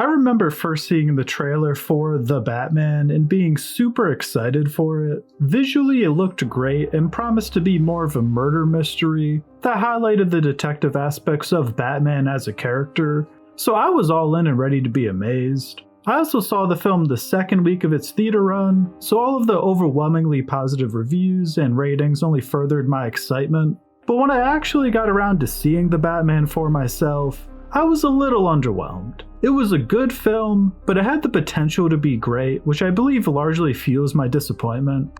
I remember first seeing the trailer for The Batman and being super excited for it. Visually, it looked great and promised to be more of a murder mystery that highlighted the detective aspects of Batman as a character, so I was all in and ready to be amazed. I also saw the film the second week of its theater run, so all of the overwhelmingly positive reviews and ratings only furthered my excitement. But when I actually got around to seeing The Batman for myself, I was a little underwhelmed. It was a good film, but it had the potential to be great, which I believe largely fuels my disappointment.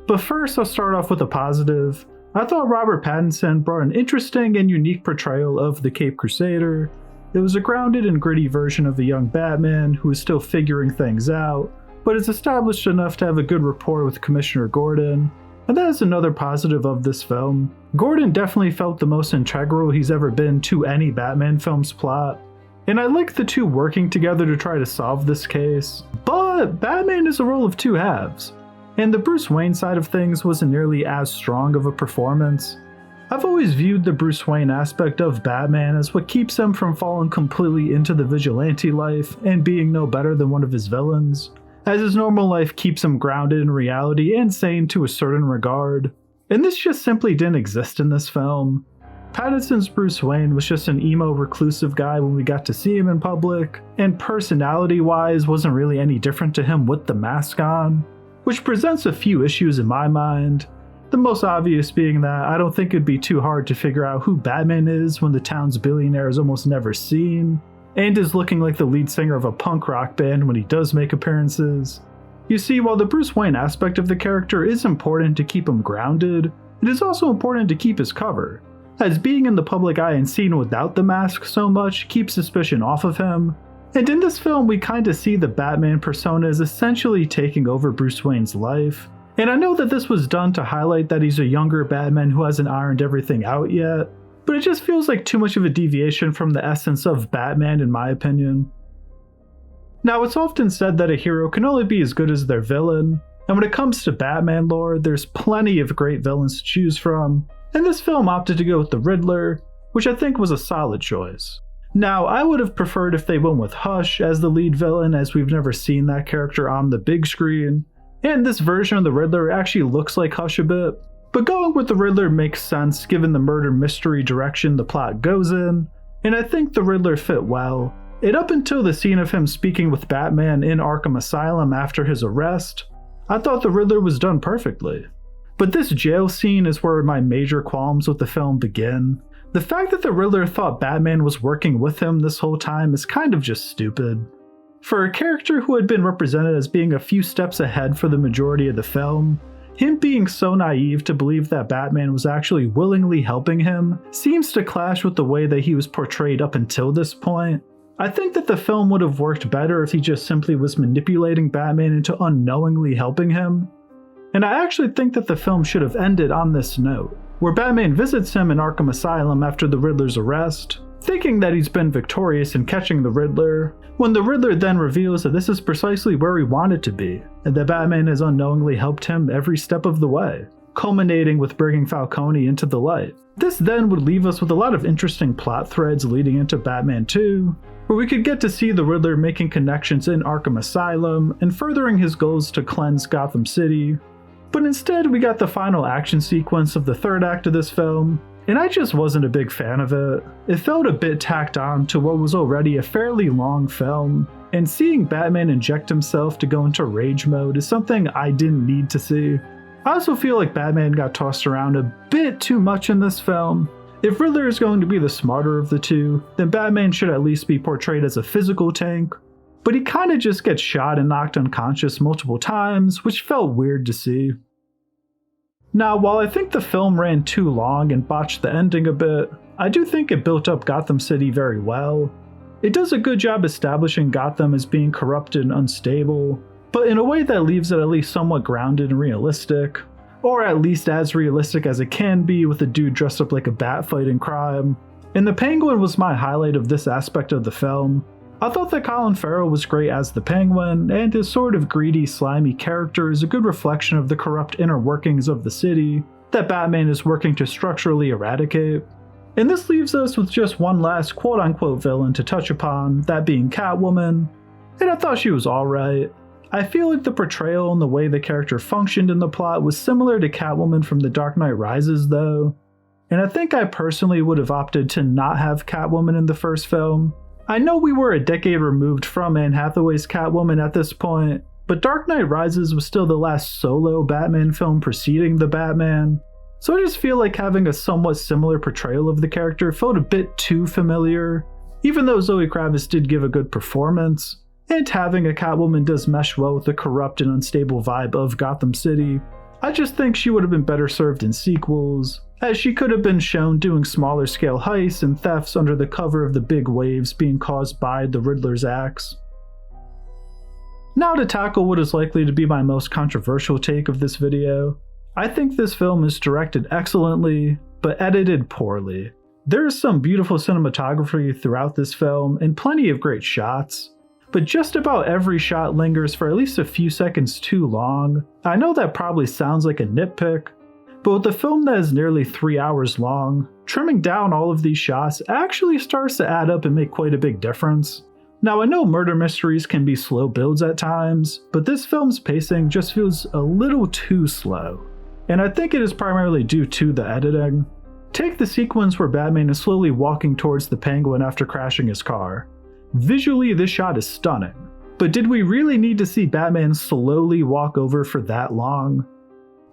But first, I'll start off with a positive. I thought Robert Pattinson brought an interesting and unique portrayal of the Caped Crusader. It was a grounded and gritty version of the young Batman who is still figuring things out, but is established enough to have a good rapport with Commissioner Gordon. And that is another positive of this film. Gordon definitely felt the most integral he's ever been to any Batman film's plot. And I like the two working together to try to solve this case. But Batman is a role of two halves, and the Bruce Wayne side of things wasn't nearly as strong of a performance. I've always viewed the Bruce Wayne aspect of Batman as what keeps him from falling completely into the vigilante life and being no better than one of his villains, as his normal life keeps him grounded in reality and sane to a certain regard. And this just simply didn't exist in this film. Pattinson's Bruce Wayne was just an emo reclusive guy when we got to see him in public, and personality-wise wasn't really any different to him with the mask on, which presents a few issues in my mind. The most obvious being that I don't think it'd be too hard to figure out who Batman is when the town's billionaire is almost never seen, and is looking like the lead singer of a punk rock band when he does make appearances. You see, while the Bruce Wayne aspect of the character is important to keep him grounded, it is also important to keep his cover, as being in the public eye and seen without the mask so much keeps suspicion off of him. And in this film, we kinda see the Batman persona is essentially taking over Bruce Wayne's life. And I know that this was done to highlight that he's a younger Batman who hasn't ironed everything out yet, but it just feels like too much of a deviation from the essence of Batman in my opinion. Now, it's often said that a hero can only be as good as their villain, and when it comes to Batman lore, there's plenty of great villains to choose from, and this film opted to go with the Riddler, which I think was a solid choice. Now, I would have preferred if they went with Hush as the lead villain, as we've never seen that character on the big screen, and this version of the Riddler actually looks like Hush a bit, but going with the Riddler makes sense given the murder mystery direction the plot goes in, and I think the Riddler fit well. And up until the scene of him speaking with Batman in Arkham Asylum after his arrest, I thought the Riddler was done perfectly. But this jail scene is where my major qualms with the film begin. The fact that the Riddler thought Batman was working with him this whole time is kind of just stupid. For a character who had been represented as being a few steps ahead for the majority of the film, him being so naive to believe that Batman was actually willingly helping him seems to clash with the way that he was portrayed up until this point. I think that the film would have worked better if he just simply was manipulating Batman into unknowingly helping him. And I actually think that the film should have ended on this note, where Batman visits him in Arkham Asylum after the Riddler's arrest, thinking that he's been victorious in catching the Riddler, when the Riddler then reveals that this is precisely where he wanted to be, and that Batman has unknowingly helped him every step of the way, culminating with bringing Falcone into the light. This then would leave us with a lot of interesting plot threads leading into Batman 2, where we could get to see the Riddler making connections in Arkham Asylum and furthering his goals to cleanse Gotham City. But instead, we got the final action sequence of the third act of this film, and I just wasn't a big fan of it. It felt a bit tacked on to what was already a fairly long film, and seeing Batman inject himself to go into rage mode is something I didn't need to see. I also feel like Batman got tossed around a bit too much in this film. If Riddler is going to be the smarter of the two, then Batman should at least be portrayed as a physical tank, but he kinda just gets shot and knocked unconscious multiple times, which felt weird to see. Now, while I think the film ran too long and botched the ending a bit, I do think it built up Gotham City very well. It does a good job establishing Gotham as being corrupted and unstable, but in a way that leaves it at least somewhat grounded and realistic, or at least as realistic as it can be with a dude dressed up like a bat fighting crime. And the Penguin was my highlight of this aspect of the film. I thought that Colin Farrell was great as the Penguin, and his sort of greedy, slimy character is a good reflection of the corrupt inner workings of the city that Batman is working to structurally eradicate. And this leaves us with just one last quote-unquote villain to touch upon, that being Catwoman, and I thought she was alright. I feel like the portrayal and the way the character functioned in the plot was similar to Catwoman from The Dark Knight Rises though, and I think I personally would have opted to not have Catwoman in the first film. I know we were a decade removed from Anne Hathaway's Catwoman at this point, but Dark Knight Rises was still the last solo Batman film preceding the Batman, so I just feel like having a somewhat similar portrayal of the character felt a bit too familiar, even though Zoe Kravitz did give a good performance, and having a Catwoman does mesh well with the corrupt and unstable vibe of Gotham City. I just think she would have been better served in sequels, as she could have been shown doing smaller scale heists and thefts under the cover of the big waves being caused by the Riddler's axe. Now to tackle what is likely to be my most controversial take of this video. I think this film is directed excellently, but edited poorly. There is some beautiful cinematography throughout this film and plenty of great shots, but just about every shot lingers for at least a few seconds too long. I know that probably sounds like a nitpick, but with a film that is nearly 3 hours long, trimming down all of these shots actually starts to add up and make quite a big difference. Now I know murder mysteries can be slow builds at times, but this film's pacing just feels a little too slow, and I think it is primarily due to the editing. Take the sequence where Batman is slowly walking towards the Penguin after crashing his car. Visually, this shot is stunning, but did we really need to see Batman slowly walk over for that long?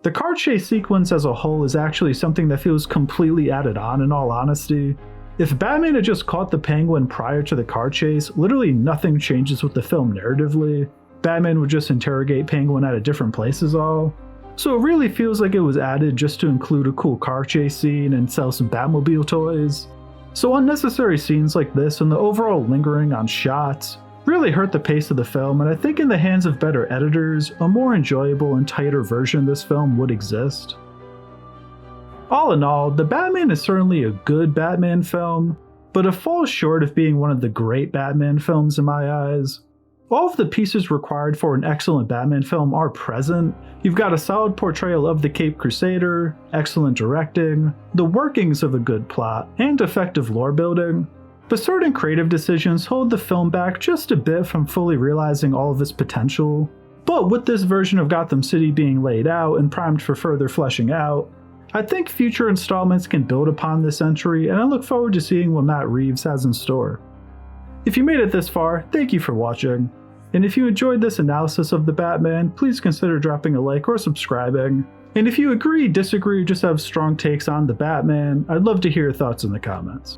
The car chase sequence as a whole is actually something that feels completely added on in all honesty. If Batman had just caught the Penguin prior to the car chase, literally nothing changes with the film narratively. Batman would just interrogate Penguin at a different place is all. So it really feels like it was added just to include a cool car chase scene and sell some Batmobile toys. So unnecessary scenes like this and the overall lingering on shots really hurt the pace of the film, and I think in the hands of better editors, a more enjoyable and tighter version of this film would exist. All in all, The Batman is certainly a good Batman film, but it falls short of being one of the great Batman films in my eyes. All of the pieces required for an excellent Batman film are present. You've got a solid portrayal of the Caped Crusader, excellent directing, the workings of a good plot, and effective lore building, but certain creative decisions hold the film back just a bit from fully realizing all of its potential. But with this version of Gotham City being laid out and primed for further fleshing out, I think future installments can build upon this entry, and I look forward to seeing what Matt Reeves has in store. If you made it this far, thank you for watching. And if you enjoyed this analysis of the Batman, please consider dropping a like or subscribing. And if you agree, disagree, or just have strong takes on the Batman, I'd love to hear your thoughts in the comments.